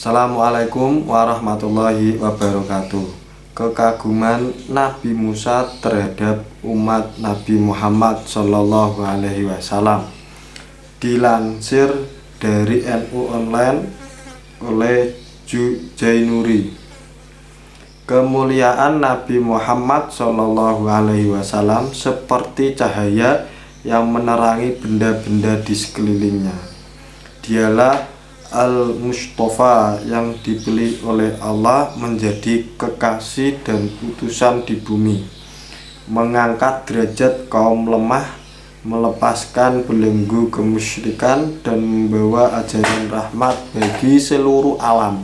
Assalamualaikum warahmatullahi wabarakatuh. Kekaguman Nabi Musa terhadap umat Nabi Muhammad Shallallahu Alaihi Wasallam dilansir dari NU Online oleh Jainuri. Kemuliaan Nabi Muhammad Shallallahu Alaihi Wasallam seperti cahaya yang menerangi benda-benda di sekelilingnya. Dialah Al-Mustafa yang dipilih oleh Allah menjadi kekasih dan utusan di bumi, mengangkat derajat kaum lemah, melepaskan belenggu kemusyrikan, dan membawa ajaran rahmat bagi seluruh alam.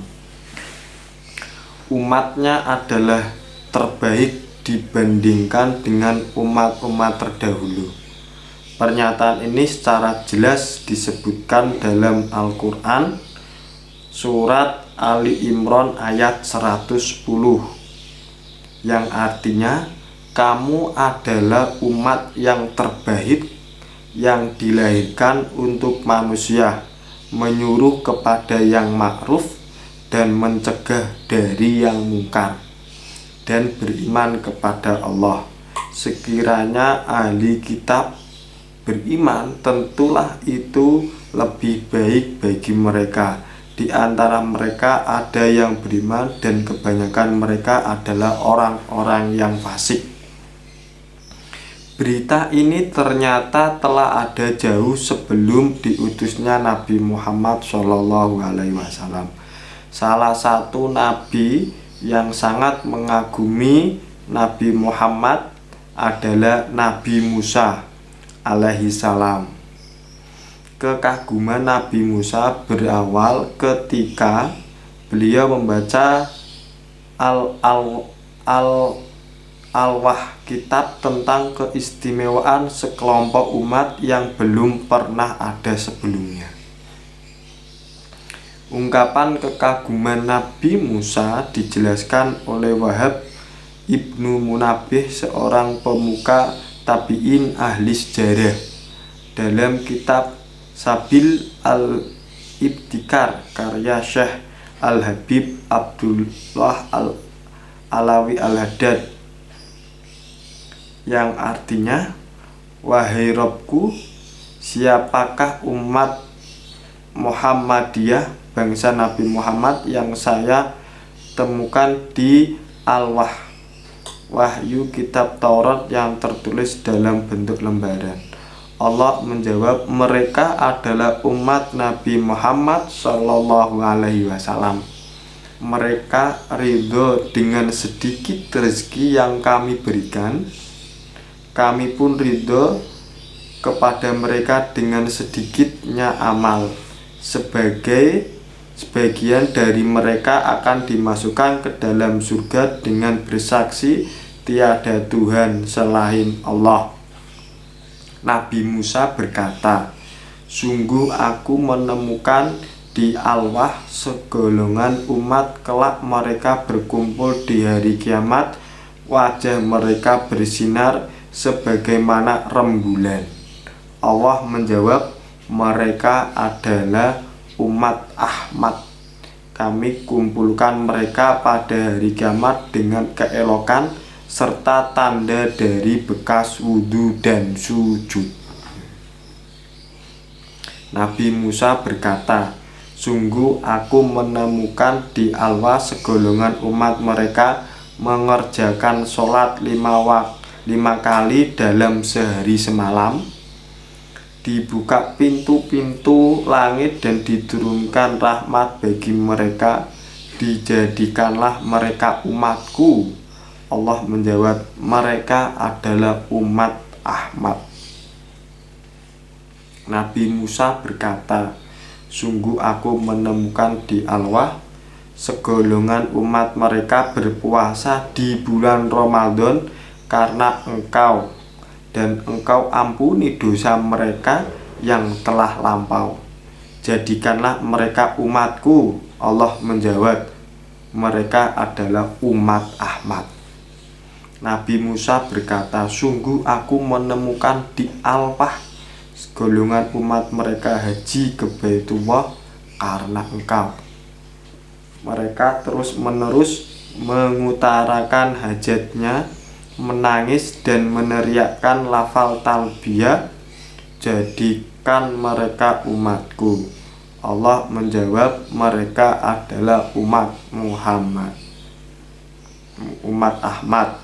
Umatnya adalah terbaik dibandingkan dengan umat-umat terdahulu. Pernyataan ini secara jelas disebutkan dalam Al-Quran surat Ali Imran ayat 110 yang artinya, kamu adalah umat yang terbaik yang dilahirkan untuk manusia, menyuruh kepada yang ma'ruf dan mencegah dari yang mungkar, dan beriman kepada Allah. Sekiranya ahli kitab beriman, tentulah itu lebih baik bagi mereka. Di antara mereka ada yang beriman dan kebanyakan mereka adalah orang-orang yang fasik. Berita ini ternyata telah ada jauh sebelum diutusnya Nabi Muhammad SAW. Salah satu nabi yang sangat mengagumi Nabi Muhammad adalah Nabi Musa alaihi salam. Kekaguman Nabi Musa berawal ketika beliau membaca al-wah kitab tentang keistimewaan sekelompok umat yang belum pernah ada sebelumnya. Ungkapan kekaguman Nabi Musa dijelaskan oleh Wahab Ibnu Munabbih, seorang pemuka tabi'in ahli sejarah, dalam kitab Sabil al-Ibtikar karya Syekh Al-Habib Abdullah Al-Alawi Al-Haddad, yang artinya, wahai Robku, siapakah umat Muhammadiyah, bangsa Nabi Muhammad yang saya temukan di Al-Wah, wahyu kitab Taurat yang tertulis dalam bentuk lembaran? Allah menjawab, mereka adalah umat Nabi Muhammad Shallallahu Alaihi Wasallam. Mereka ridho dengan sedikit rezeki yang kami berikan. Kami pun ridho kepada mereka dengan sedikitnya amal. Sebagian dari mereka akan dimasukkan ke dalam surga dengan bersaksi tiada Tuhan selain Allah. Nabi Musa berkata, sungguh aku menemukan di Al-Wah segolongan umat, kelak mereka berkumpul di hari kiamat, wajah mereka bersinar sebagaimana rembulan. Allah menjawab, mereka adalah umat Ahmad. Kami kumpulkan mereka pada hari kiamat dengan keelokan serta tanda dari bekas wudhu dan sujud. Nabi Musa berkata, sungguh aku menemukan di Al-Wah segolongan umat mereka mengerjakan sholat 5 kali dalam sehari semalam. Dibuka pintu-pintu langit dan diturunkan rahmat bagi mereka. Dijadikanlah mereka umatku. Allah menjawab, mereka adalah umat Ahmad. Nabi Musa berkata, sungguh aku menemukan di Al-Wah segolongan umat mereka berpuasa di bulan Ramadan karena engkau, dan engkau ampuni dosa mereka yang telah lampau. Jadikanlah mereka umatku. Allah menjawab, mereka adalah umat Ahmad. Nabi Musa berkata, sungguh aku menemukan di Al-Wah segolongan umat mereka haji ke Baitullah karena engkau. Mereka terus-menerus mengutarakan hajatnya, menangis dan meneriakkan lafal talbiyah, jadikan mereka umatku. Allah menjawab, mereka adalah umat Muhammad, umat Ahmad.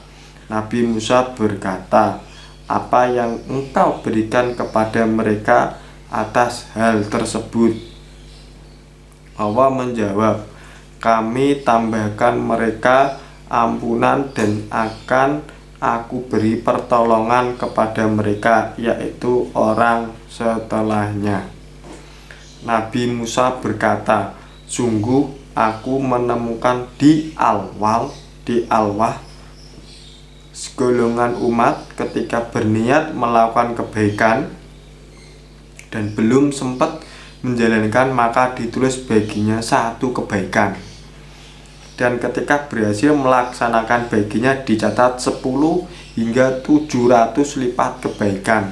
Nabi Musa berkata, apa yang engkau berikan kepada mereka atas hal tersebut? Allah menjawab, kami tambahkan mereka ampunan dan akan aku beri pertolongan kepada mereka, yaitu orang setelahnya. Nabi Musa berkata, sungguh aku menemukan di Alwah segolongan umat ketika berniat melakukan kebaikan dan belum sempat menjalankan, maka ditulis baginya satu kebaikan, dan ketika berhasil melaksanakan baginya dicatat 10 hingga 700 lipat kebaikan.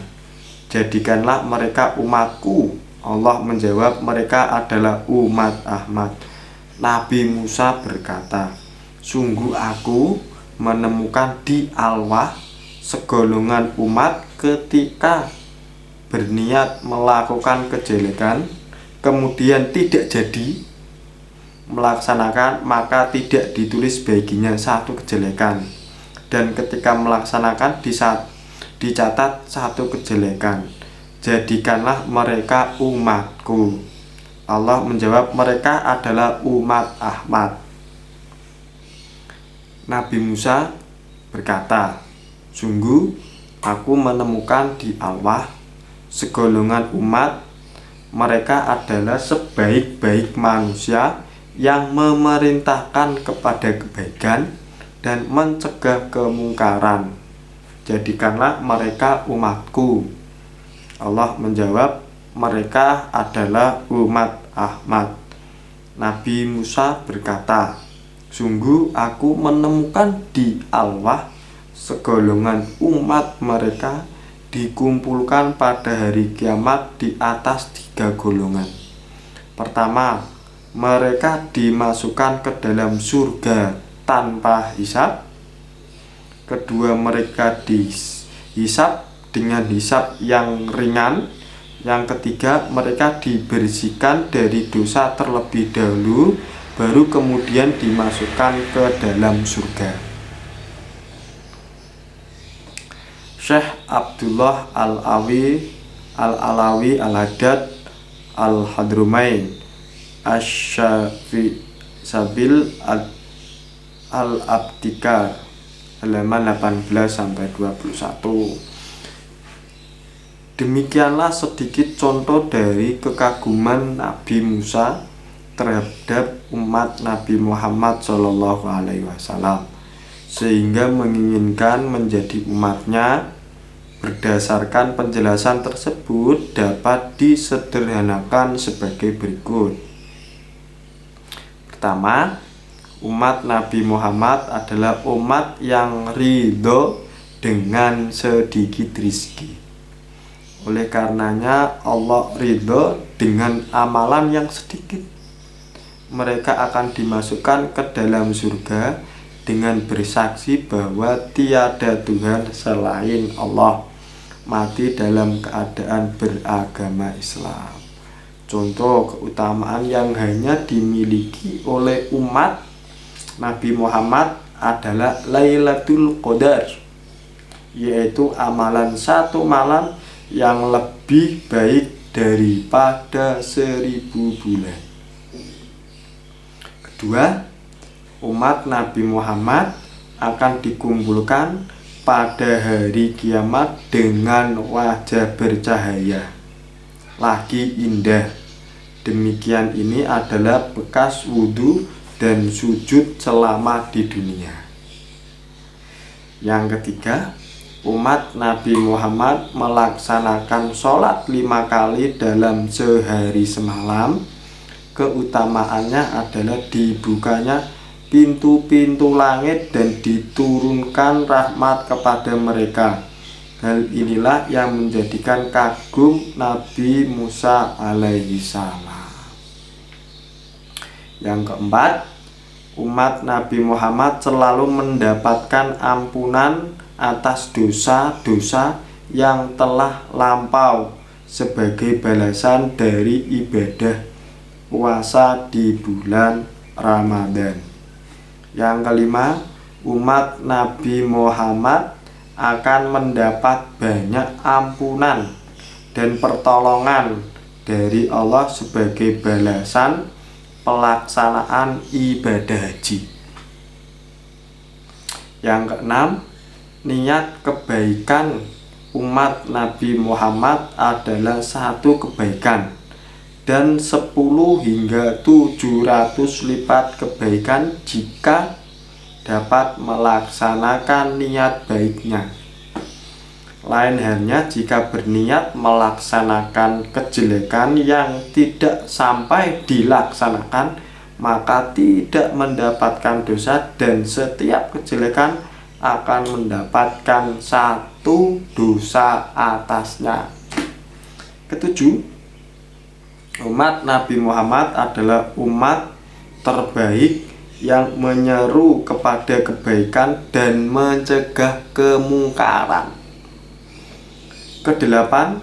Jadikanlah mereka umatku. Allah menjawab, mereka adalah umat Ahmad. Nabi Musa berkata, sungguh aku menemukan di Alwah segolongan umat ketika berniat melakukan kejelekan, kemudian tidak jadi melaksanakan, maka tidak ditulis baginya satu kejelekan, dan ketika melaksanakan dicatat satu kejelekan. Jadikanlah mereka umatku. Allah menjawab, mereka adalah umat Ahmad. Nabi Musa berkata, sungguh aku menemukan di Alwah segolongan umat, mereka adalah sebaik-baik manusia yang memerintahkan kepada kebaikan dan mencegah kemungkaran. Jadikanlah mereka umatku. Allah menjawab, mereka adalah umat Ahmad. Nabi Musa berkata, sungguh aku menemukan di Alwah segolongan umat, mereka dikumpulkan pada hari kiamat di atas 3 golongan. Pertama, mereka dimasukkan ke dalam surga tanpa hisab. Kedua, mereka dihisab dengan hisab yang ringan. Yang ketiga, mereka dibersihkan dari dosa terlebih dahulu, baru kemudian dimasukkan ke dalam surga. Syekh Abdullah Al-Alawi Al-Haddad Al-Hadrumain Asy-Syafi Sabil Al-Abdikar halaman 18-21. Demikianlah sedikit contoh dari kekaguman Nabi Musa terhadap umat Nabi Muhammad SAW, sehingga menginginkan menjadi umatnya. Berdasarkan penjelasan tersebut dapat disederhanakan sebagai berikut. Pertama, umat Nabi Muhammad adalah umat yang ridho dengan sedikit rizki. Oleh karenanya Allah ridho dengan amalan yang sedikit. Mereka akan dimasukkan ke dalam surga dengan bersaksi bahwa tiada Tuhan selain Allah, mati dalam keadaan beragama Islam. Contoh keutamaan yang hanya dimiliki oleh umat Nabi Muhammad adalah Lailatul Qadar, yaitu amalan satu malam yang lebih baik daripada 1000 bulan. Kedua, umat Nabi Muhammad akan dikumpulkan pada hari kiamat dengan wajah bercahaya lagi indah. Demikian ini adalah bekas wudhu dan sujud selama di dunia. Yang ketiga, umat Nabi Muhammad melaksanakan sholat 5 kali dalam sehari semalam. Keutamaannya adalah dibukanya pintu-pintu langit dan diturunkan rahmat kepada mereka. Hal inilah yang menjadikan kagum Nabi Musa alaihi salam. Yang keempat, umat Nabi Muhammad selalu mendapatkan ampunan atas dosa-dosa yang telah lampau sebagai balasan dari ibadah puasa di bulan Ramadan. Yang kelima, umat Nabi Muhammad akan mendapat banyak ampunan dan pertolongan dari Allah sebagai balasan pelaksanaan ibadah haji. Yang keenam, niat kebaikan umat Nabi Muhammad adalah satu kebaikan dan 10 hingga 700 lipat kebaikan jika dapat melaksanakan niat baiknya. Lain halnya jika berniat melaksanakan kejelekan yang tidak sampai dilaksanakan, maka tidak mendapatkan dosa dan setiap kejelekan akan mendapatkan satu dosa atasnya. Ketujuh, umat Nabi Muhammad adalah umat terbaik yang menyeru kepada kebaikan dan mencegah kemungkaran. Kedelapan,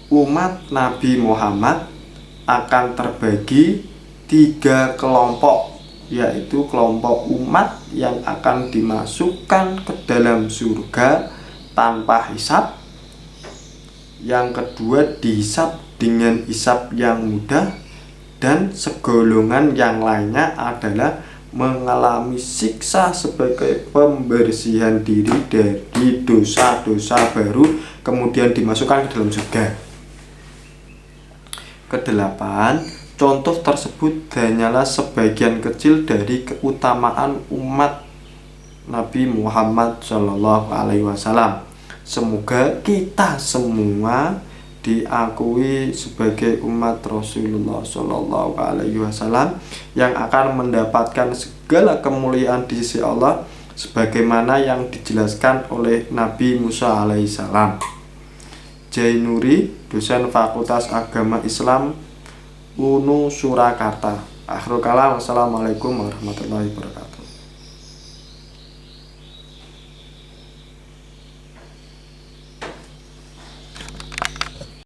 umat Nabi Muhammad akan terbagi 3 kelompok, yaitu kelompok umat yang akan dimasukkan ke dalam surga tanpa hisab. Yang kedua, dihisab dengan hisab yang mudah. Dan segolongan yang lainnya adalah mengalami siksa sebagai pembersihan diri dari dosa-dosa baru, kemudian dimasukkan ke dalam surga. Kedelapan, contoh tersebut hanyalah sebagian kecil dari keutamaan umat Nabi Muhammad SAW. Semoga kita semua diakui sebagai umat Rasulullah SAW yang akan mendapatkan segala kemuliaan di sisi Allah sebagaimana yang dijelaskan oleh Nabi Musa alaihissalam. Jainuri, dosen Fakultas Agama Islam UNU Surakarta. Akhirul kalam, wassalamualaikum warahmatullahi wabarakatuh.